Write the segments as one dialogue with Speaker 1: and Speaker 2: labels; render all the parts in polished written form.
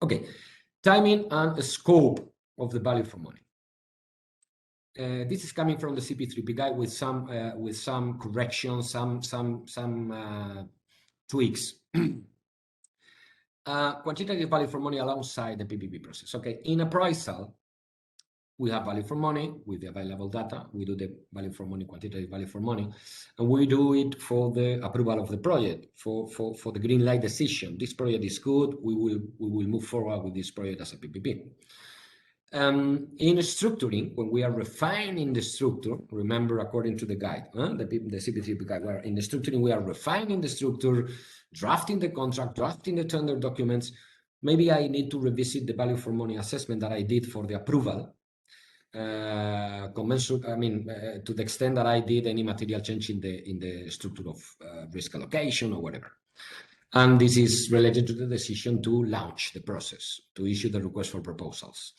Speaker 1: Okay, timing and scope of the value for money. This is coming from the CP3P guide with some corrections, some tweaks. Quantitative value for money alongside the PPP process. Okay, in appraisal, we have value for money with the available data. We do the value for money, quantitative value for money, and we do it for the approval of the project, for the green light decision. This project is good. We will move forward with this project as a PPP. In structuring, when we are refining the structure, remember, according to the guide, the CP3P guide, where in the structuring we are refining the structure, drafting the contract, drafting the tender documents. Maybe I need to revisit the value for money assessment that I did for the approval. To the extent that I did any material change in the structure of risk allocation or whatever. And this is related to the decision to launch the process, to issue the request for proposals.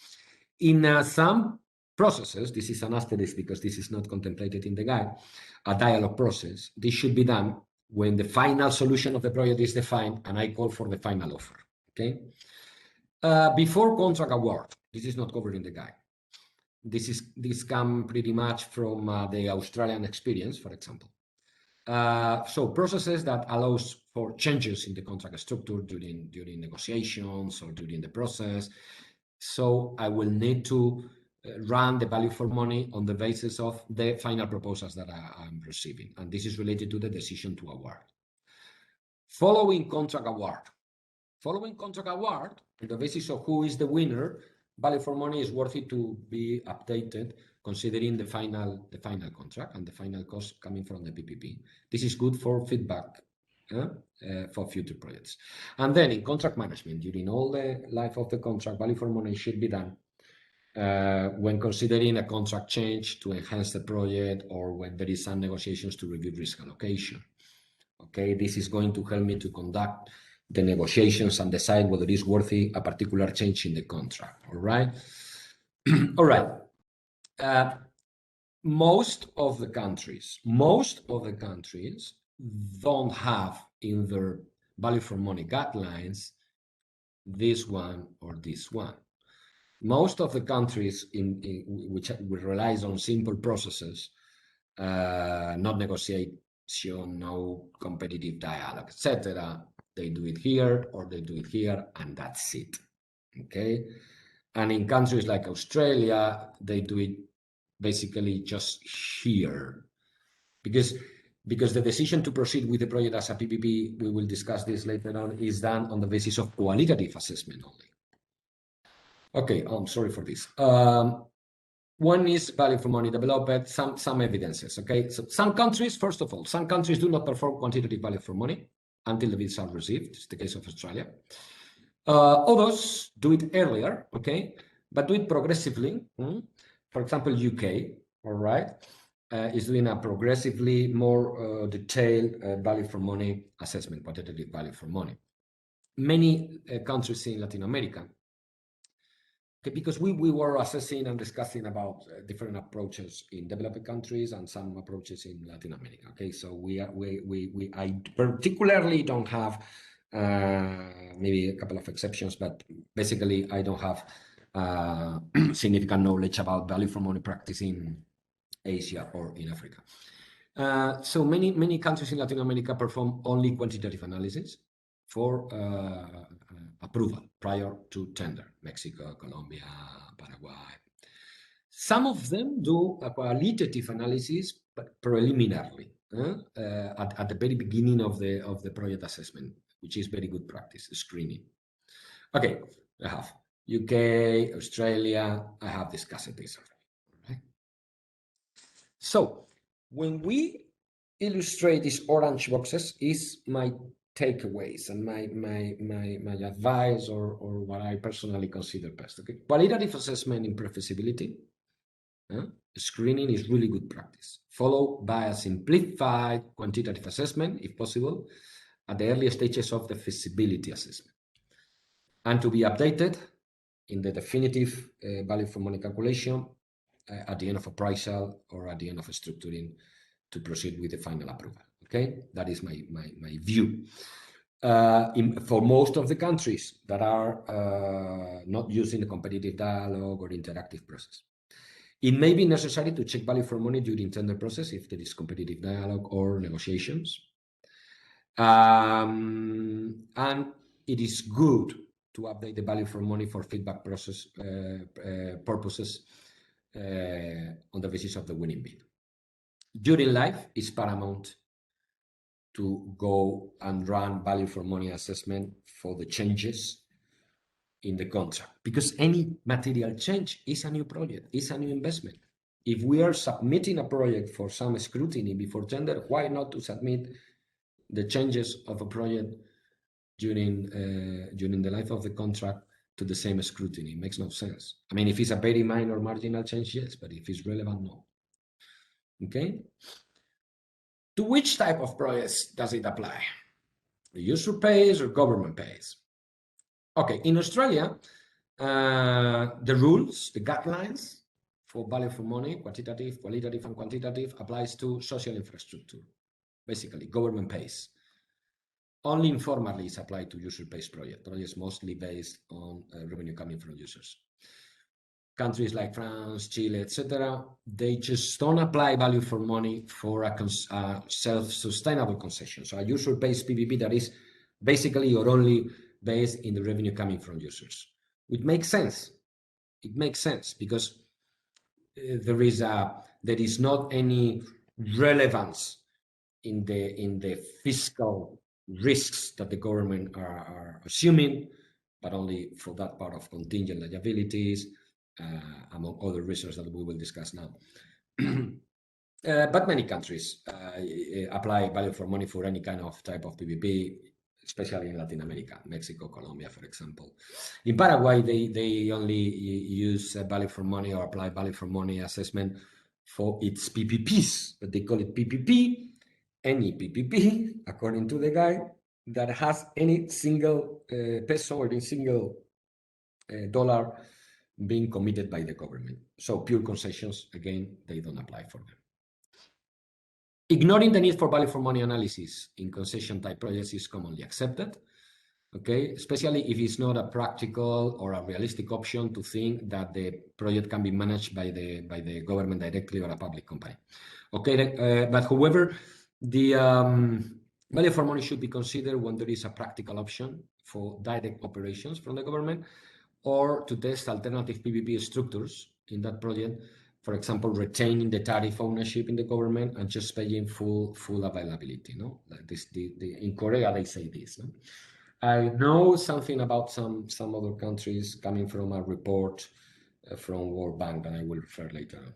Speaker 1: In some processes, this is an asterisk because this is not contemplated in the guide, a dialogue process. This should be done when the final solution of the project is defined and I call for the final offer. Okay. Before contract award, this is not covered in the guide. This comes pretty much from the Australian experience, for example. So processes that allows for changes in the contract structure during negotiations or during the process. So I will need to run the value for money on the basis of the final proposals that I'm receiving. And this is related to the decision to award. Following contract award. Following contract award, on the basis of who is the winner, value for money is worthy to be updated considering the final contract and the final cost coming from the PPP. This is good for feedback for future projects. And then in contract management, during all the life of the contract, value for money should be done when considering a contract change to enhance the project or when there is some negotiations to review risk allocation. Okay, this is going to help me to conduct the negotiations and decide whether it is worthy a particular change in the contract. All right. All right. Most of the countries don't have in their value for money guidelines this one or this one. Most of the countries in which relies on simple processes, not negotiation, no competitive dialogue, etc. They do it here or they do it here, and that's it. Okay. And in countries like Australia, they do it basically just here, because the decision to proceed with the project as a PPP, we will discuss this later on, is done on the basis of qualitative assessment only. Okay, I'm sorry for this. One is value for money developed, some evidences. Okay, so some countries, first of all, some countries do not perform quantitative value for money until the bids are received. It's the case of Australia. Others do it earlier, okay, but do it progressively. For example, UK, all right, is doing a progressively more detailed value for money assessment, quantitative value for money. Many countries in Latin America, okay, because we were assessing and discussing about different approaches in developing countries and some approaches in Latin America. Okay, so I particularly don't have maybe a couple of exceptions, but basically I don't have significant knowledge about value for money practice in Asia or in Africa. So many countries in Latin America perform only quantitative analysis for approval prior to tender. Mexico, Colombia, Paraguay. Some of them do a qualitative analysis, but preliminarily at the very beginning of the project assessment, which is very good practice, screening. Okay, I have UK, Australia. I have discussed this already. Okay. So when we illustrate these orange boxes, is my takeaways and my advice or what I personally consider best. Okay, qualitative assessment in pre-feasibility. Screening is really good practice, followed by a simplified quantitative assessment, if possible, at the early stages of the feasibility assessment, and to be updated in the definitive value for money calculation at the end of appraisal or at the end of structuring to proceed with the final approval. Okay, that is my view. for most of the countries that are not using a competitive dialogue or interactive process. It may be necessary to check value for money during tender process if there is competitive dialogue or negotiations. And it is good to update the value for money for feedback process purposes on the basis of the winning bid. During life, it's paramount to go and run value for money assessment for the changes in the contract, because any material change is a new project, is a new investment. If we are submitting a project for some scrutiny before tender, why not to submit the changes of a project during the life of the contract to the same scrutiny? It makes no sense. I mean, if it's a very minor marginal change, yes, but if it's relevant, no. Okay. To which type of projects does it apply? The user pays or government pays? Okay, in Australia, the rules, the guidelines for value for money, quantitative, qualitative, and quantitative, applies to social infrastructure. Basically, government pays. Only informally is applied to user-based projects mostly based on revenue coming from users. Countries like France, Chile, etc., they just don't apply value for money for a self-sustainable concession. So a user-based PPP that is basically or only based in the revenue coming from users. It makes sense. It makes sense because there is not any relevance in the fiscal risks that the government are assuming, but only for that part of contingent liabilities, among other reasons that we will discuss now. But many countries apply value for money for any kind of type of PPP, especially in Latin America, Mexico, Colombia, for example. In Paraguay, they only use value for money or apply value for money assessment for its PPPs, but they call it PPP. Any PPP, according to the guide, that has any single peso or any single dollar being committed by the government. So pure concessions, again, they don't apply for them. Ignoring the need for value for money analysis in concession type projects is commonly accepted, okay, especially if it's not a practical or a realistic option to think that the project can be managed by the government directly or a public company. Okay, but however, the value for money should be considered when there is a practical option for direct operations from the government, or to test alternative PPP structures in that project. For example, retaining the tariff ownership in the government and just paying full availability. No, like this. In Korea they say this. No? I know something about some other countries coming from a report from World Bank that I will refer later on.